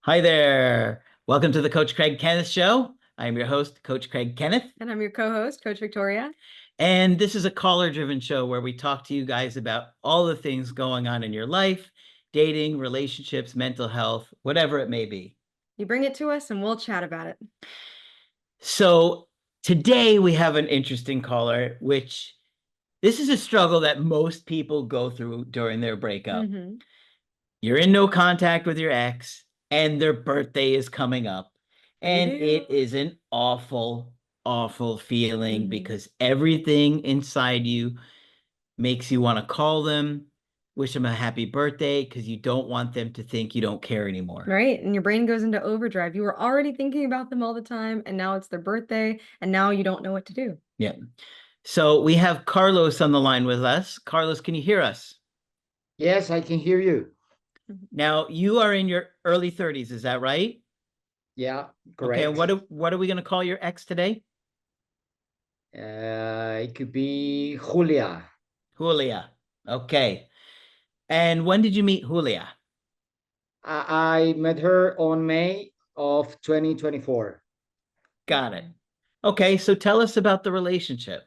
Hi there. Welcome to the Coach Craig Kenneth Show. I'm your host, Coach Craig Kenneth. And I'm your co-host, Coach Victoria. And this is a caller-driven show where we talk to you guys about all the things going on in your life, dating, relationships, mental health, whatever it may be. You bring it to us and we'll chat about it. So today we have an interesting caller, which this is a struggle that most people go through during their breakup. You're in no contact with your ex, and their birthday is coming up. And it is an awful, awful feeling because everything inside you makes you want to call them, wish them a happy birthday, because you don't want them to think you don't care anymore. Right. And your brain goes into overdrive. You were already thinking about them all the time, and now it's their birthday, and now you don't know what to do. Yeah. So we have Carlos on the line with us. Carlos, can you hear us? Yes, I can hear you. Now, you are in your early 30s, is that right? Yeah, Okay, correct. what are we going to call your ex today? It could be Julia. Julia. Okay. And when did you meet Julia? I met her on May of 2024. Got it. Okay, so tell us about the relationship.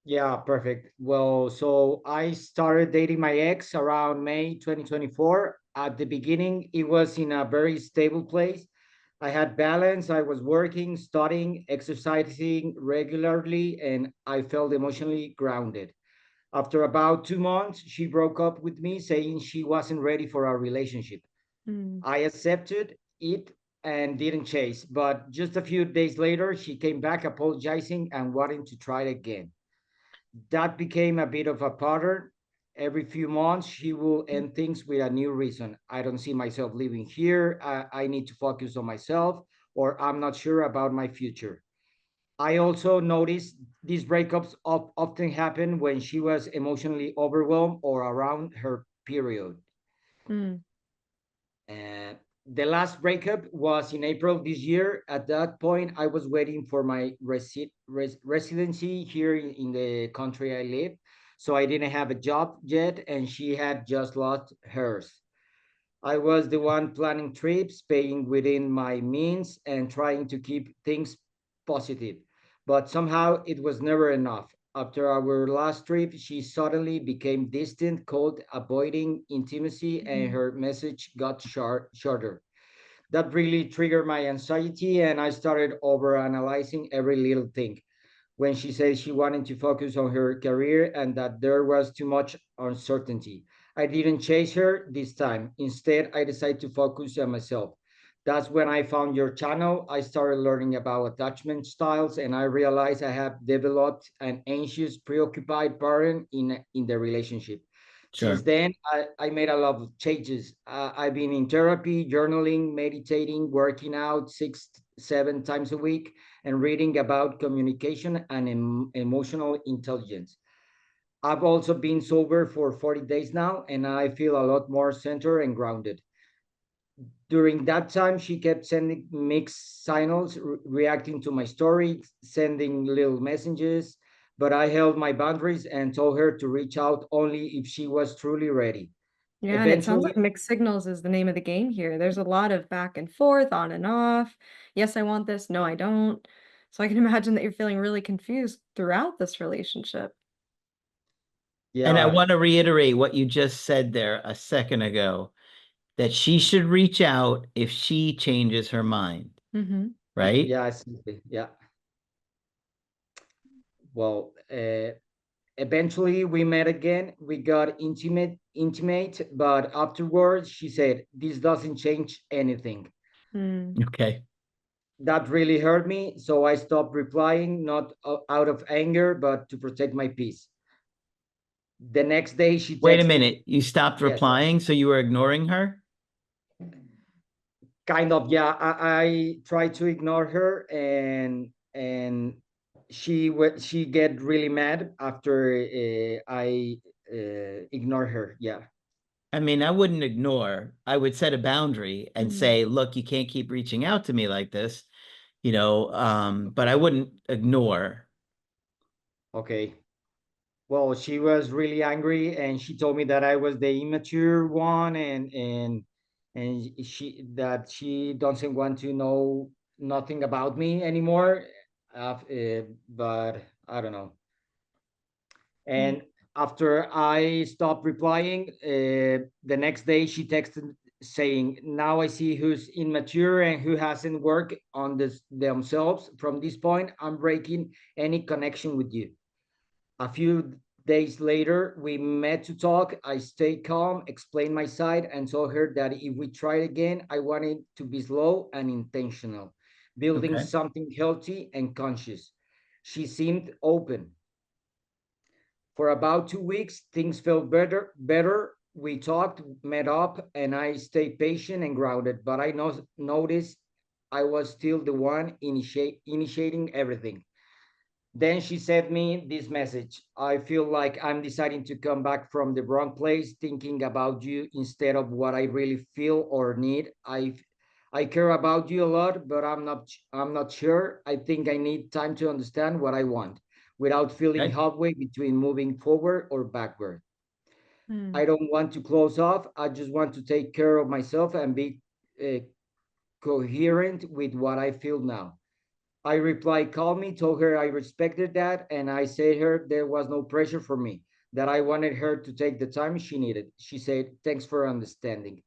Yeah, perfect. Well, so I started dating my ex around May 2024. At the beginning, it was in a very stable place. I had balance. I was working, studying, exercising regularly, and I felt emotionally grounded. After about 2 months, she broke up with me, saying she wasn't ready for our relationship. I accepted it and didn't chase, but just a few days later, she came back apologizing and wanting to try it again. That became a bit of a pattern. Every few months, she will end things with a new reason. I don't see myself living here. I need to focus on myself, or I'm not sure about my future. I also noticed these breakups often happen when she was emotionally overwhelmed or around her period. And the last breakup was in April this year. At that point, I was waiting for my residency here in the country I live. So I didn't have a job yet, and she had just lost hers. I was the one planning trips, paying within my means, and trying to keep things positive. But somehow it was never enough. After our last trip, she suddenly became distant, cold, avoiding intimacy, and her message got shorter. That really triggered my anxiety, and I started overanalyzing every little thing. When she said she wanted to focus on her career and that there was too much uncertainty, I didn't chase her this time. Instead, I decided to focus on myself. That's when I found your channel. I started learning about attachment styles, and I realized I have developed an anxious, preoccupied pattern in the relationship. Sure. Since then, I made a lot of changes. I've been in therapy, journaling, meditating, working out 6, 7 times a week, and reading about communication and emotional intelligence. I've also been sober for 40 days now, and I feel a lot more centered and grounded. During that time, she kept sending mixed signals, reacting to my story, sending little messages, but I held my boundaries and told her to reach out only if she was truly ready. Yeah, and it sounds like Eventually, mixed signals is the name of the game here. There's a lot of back and forth, on and off. Yes, I want this. No, I don't. So I can imagine that you're feeling really confused throughout this relationship. And I yeah, want to reiterate what you just said there a second ago, that she should reach out if she changes her mind, right? yeah, yeah. Well, eventually we met again. We got intimate, but afterwards she said, "This doesn't change anything." Okay. That really hurt me, so I stopped replying, not out of anger, but to protect my peace. The next day she Wait a texted me. minute. You stopped Yes, replying, so you were ignoring her? kind of. Yeah, I tried to ignore her, and she get really mad after I ignore her. Yeah. I mean, I wouldn't ignore. I would set a boundary and say, look, you can't keep reaching out to me like this, but I wouldn't ignore. Okay. Well, she was really angry, and she told me that I was the immature one, and and she doesn't want to know nothing about me anymore. But I don't know. Mm. And after I stopped replying, the next day she texted saying, "Now I see who's immature and who hasn't worked on themselves. From this point, I'm breaking any connection with you." A few days later, we met to talk. I stayed calm, explained my side, and told her that if we tried again, I wanted to be slow and intentional, building Okay. something healthy and conscious. She seemed open. For about 2 weeks, things felt better. We talked, met up, and I stayed patient and grounded. But I noticed I was still the one initiating everything. Then she sent me this message. "I feel like I'm deciding to come back from the wrong place, thinking about you instead of what I really feel or need. I care about you a lot, but I'm not sure. I think I need time to understand what I want without feeling Okay. halfway between moving forward or backward. Mm. I don't want to close off. I just want to take care of myself and be uh, coherent with what I feel now." I replied calmly, told her I respected that, and I said her there was no pressure for me, that I wanted her to take the time she needed. She said, "Thanks for understanding."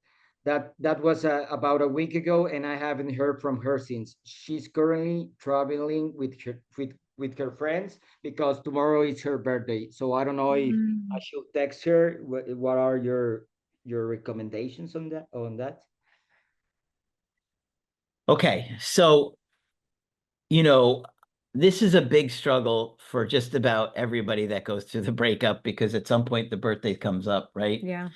That was about a week ago, and I haven't heard from her since. She's currently traveling with her friends because tomorrow is her birthday. So I don't know if I Mm. should text her. What are your recommendations on that? Okay. So, you know, this is a big struggle for just about everybody that goes through the breakup because at some point the birthday comes up, right? Yeah.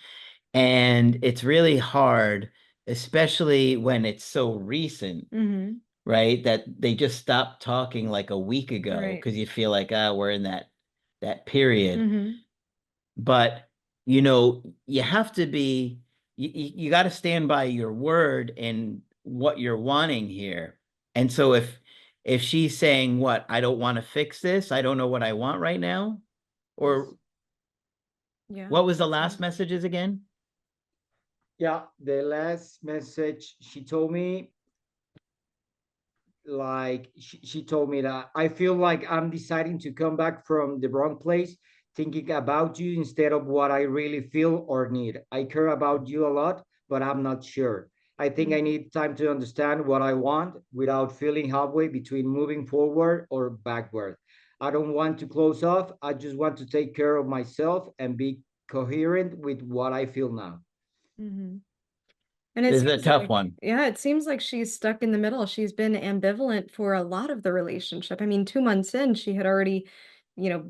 And it's really hard, especially when it's so recent, Mm-hmm. right? That they just stopped talking like a week ago Right. because you feel like, ah, we're in that period. Mm-hmm. But you have to be you got to stand by your word and what you're wanting here. And so if she's saying what, I don't want to fix this, I don't know what I want right now, Yes. or Yeah, what was the that's last fine. messages again? Yeah, the last message she told me, like she told me that I feel like I'm deciding to come back from the wrong place, thinking about you instead of what I really feel or need. I care about you a lot, but I'm not sure. I think I Mm. need time to understand what I want without feeling halfway between moving forward or backward. I don't want to close off. I just want to take care of myself and be coherent with what I feel now. Mm-hmm. And it This is a seems tough like, one. yeah, it seems like she's stuck in the middle. She's been ambivalent for a lot of the relationship. I mean, 2 months in, she had already,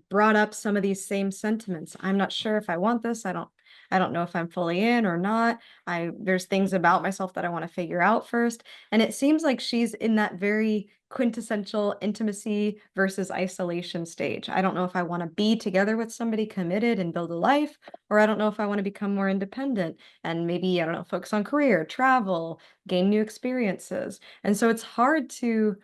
brought up some of these same sentiments. I'm not sure if I want this. I don't know if I'm fully in or not. There's things about myself that I want to figure out first. And it seems like she's in that very quintessential intimacy versus isolation stage. I don't know if I want to be together with somebody committed and build a life, or I don't know if I want to become more independent and maybe, I don't know, focus on career, travel, gain new experiences. And so it's hard to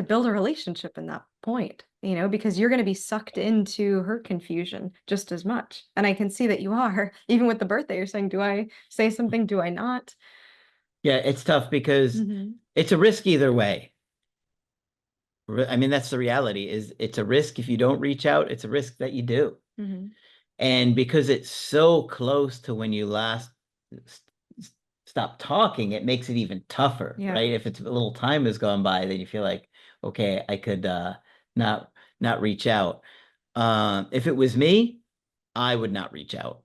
build a relationship in that point, because you're going to be sucked into her confusion just as much. And I can see that you are, even with the birthday, you're saying, do I say something? Do I not? Yeah, it's tough because Mm-hmm. it's a risk either way. I mean, that's the reality is it's a risk if you don't reach out, it's a risk that you do. Mm-hmm. And because it's so close to when you last s- stop talking, it makes it even tougher, Yeah. right? If it's a little time has gone by, then you feel like, okay, I could not not reach out. If it was me, I would not reach out.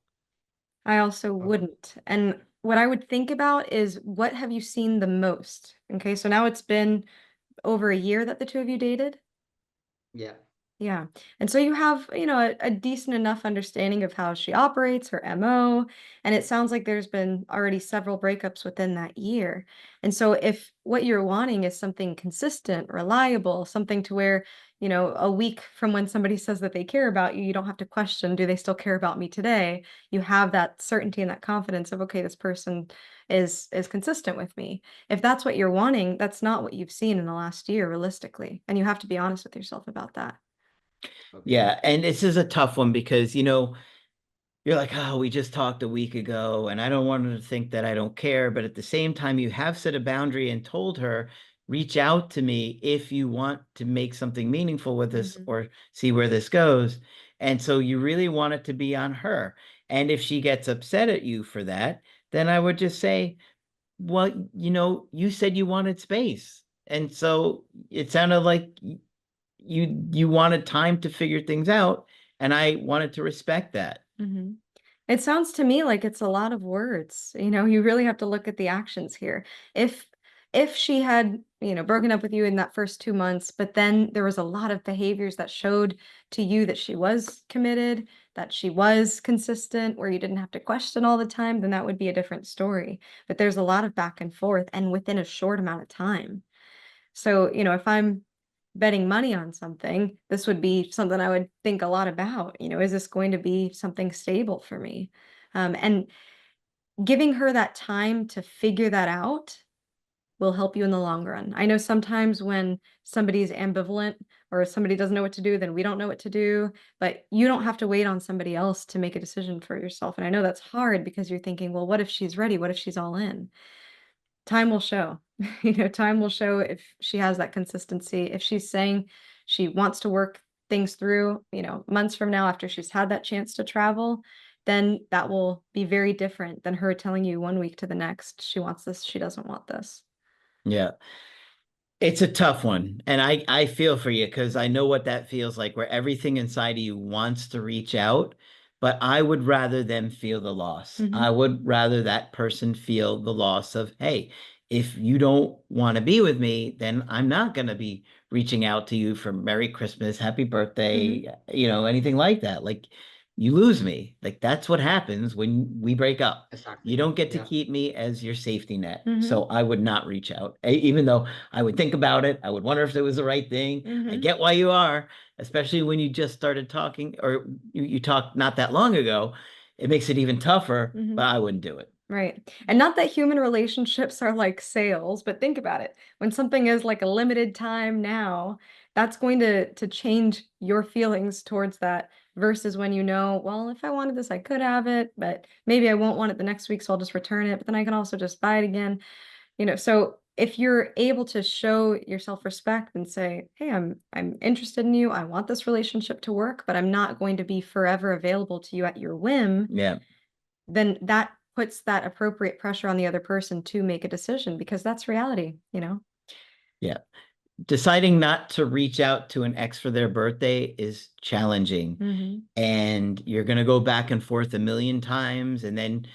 I also Okay. wouldn't. And what I would think about is, what have you seen the most? Okay, so now it's been over a year that the two of you dated. Yeah. Yeah. And so you have, a decent enough understanding of how she operates, her MO, and it sounds like there's been already several breakups within that year. And so if what you're wanting is something consistent, reliable, something to where, a week from when somebody says that they care about you, you don't have to question, do they still care about me today? You have that certainty and that confidence of, okay, this person is consistent with me. If that's what you're wanting, that's not what you've seen in the last year realistically. And you have to be honest with yourself about that. Okay. Yeah, and this is a tough one because you're like, oh, we just talked a week ago, and I don't want her to think that I don't care. But at the same time, you have set a boundary and told her, reach out to me if you want to make something meaningful with this or see where this goes. And so you really want it to be on her. And if she gets upset at you for that, then I would just say, well, you said you wanted space. And so it sounded like you wanted time to figure things out, and I wanted to respect that. It sounds to me like it's a lot of words. You really have to look at the actions here. If she had, broken up with you in that first 2 months, but then there was a lot of behaviors that showed to you that she was committed, that she was consistent, where you didn't have to question all the time, then that would be a different story. But there's a lot of back and forth and within a short amount of time. So, if I'm betting money on something, this would be something I would think a lot about. Is this going to be something stable for me? And giving her that time to figure that out will help you in the long run. I know sometimes when somebody's ambivalent or somebody doesn't know what to do, then we don't know what to do, but you don't have to wait on somebody else to make a decision for yourself. And I know that's hard because you're thinking, well, what if she's ready? What if she's all in? Time will show. Time will show if she has that consistency. If she's saying she wants to work things through, months from now after she's had that chance to travel, then that will be very different than her telling you 1 week to the next, she wants this, she doesn't want this. Yeah. It's a tough one. And I feel for you because I know what that feels like, where everything inside of you wants to reach out, but I would rather them feel the loss. I would rather that person feel the loss of, hey, if you don't want to be with me, then I'm not going to be reaching out to you for Merry Christmas, Happy Birthday, anything like that. Like, you lose me. Like, that's what happens when we break up. Exactly. You don't get to keep me as your safety net. So I would not reach out, even though I would think about it. I would wonder if it was the right thing. I get why you are, especially when you just started talking, or you talked not that long ago. It makes it even tougher, but I wouldn't do it. Right. And not that human relationships are like sales, but think about it. When something is like a limited time now, that's going to change your feelings towards that versus when well, if I wanted this, I could have it, but maybe I won't want it the next week, so I'll just return it, but then I can also just buy it again. So if you're able to show your self-respect and say, hey, I'm interested in you, I want this relationship to work, but I'm not going to be forever available to you at your whim. Yeah. Then that puts that appropriate pressure on the other person to make a decision, because that's reality. Yeah. Deciding not to reach out to an ex for their birthday is challenging. And you're going to go back and forth a million times. And then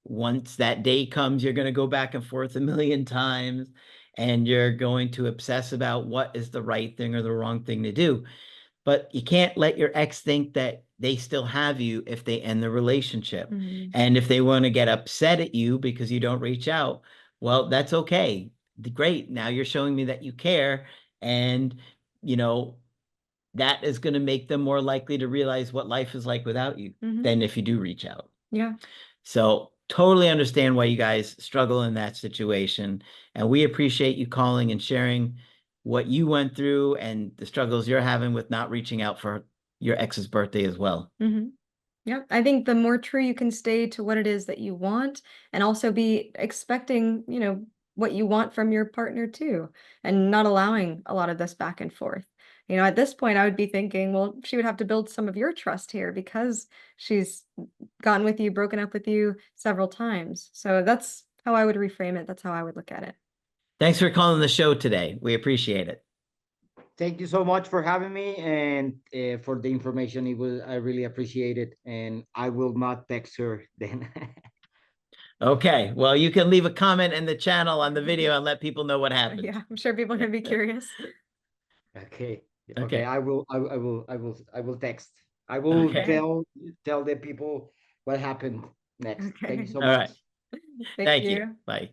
once that day comes, you're going to go back and forth a million times. And you're going to obsess about what is the right thing or the wrong thing to do. But you can't let your ex think that they still have you if they end the relationship. And if they want to get upset at you because you don't reach out, well, that's okay. Great. Now you're showing me that you care. And, that is going to make them more likely to realize what life is like without you than if you do reach out. Yeah. So totally understand why you guys struggle in that situation. And we appreciate you calling and sharing what you went through and the struggles you're having with not reaching out for your ex's birthday as well. Yeah, I think the more true you can stay to what it is that you want, and also be expecting, what you want from your partner too, and not allowing a lot of this back and forth. At this point, I would be thinking, well, she would have to build some of your trust here because she's gotten with you, broken up with you several times. So that's how I would reframe it. That's how I would look at it. Thanks for calling the show today. We appreciate it. Thank you so much for having me and for the information. I really appreciate it, and I will not text her then. Okay, well, you can leave a comment in the channel on the video and let people know what happened. Yeah, I'm sure people are gonna be curious. Okay. Okay. Okay. I will text. I will Okay. tell the people what happened next. Thank you so All much. right. Thank you. Bye.